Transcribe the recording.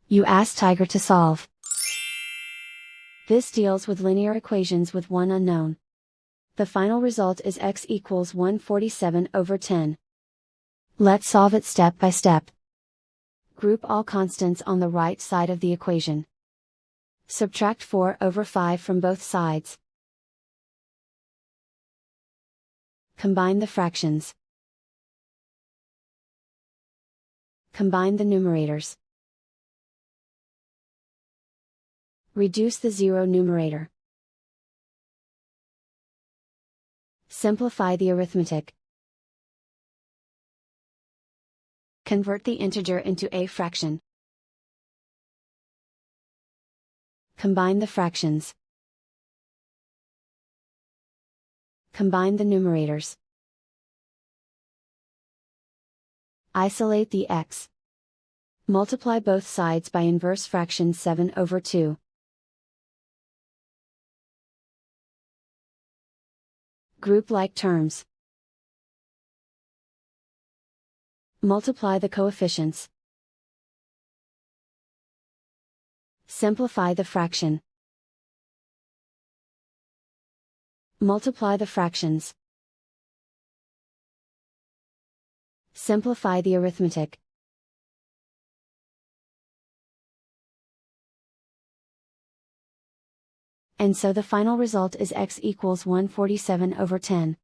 You ask Tiger to solve. This deals with linear equations with one unknown. The final result is x equals 147/10. Let's solve it step by step. Group all constants on the right side of the equation. Subtract 4/5 from both sides. Combine the fractions. Combine the numerators. Reduce the zero numerator. Simplify the arithmetic. Convert the integer into a fraction. Combine the fractions. Combine the numerators. Isolate the x. Multiply both sides by inverse fraction 7/2. Group like terms. Multiply the coefficients. Simplify the fraction. Multiply the fractions. Simplify the arithmetic. And so the final result is x equals 147/10.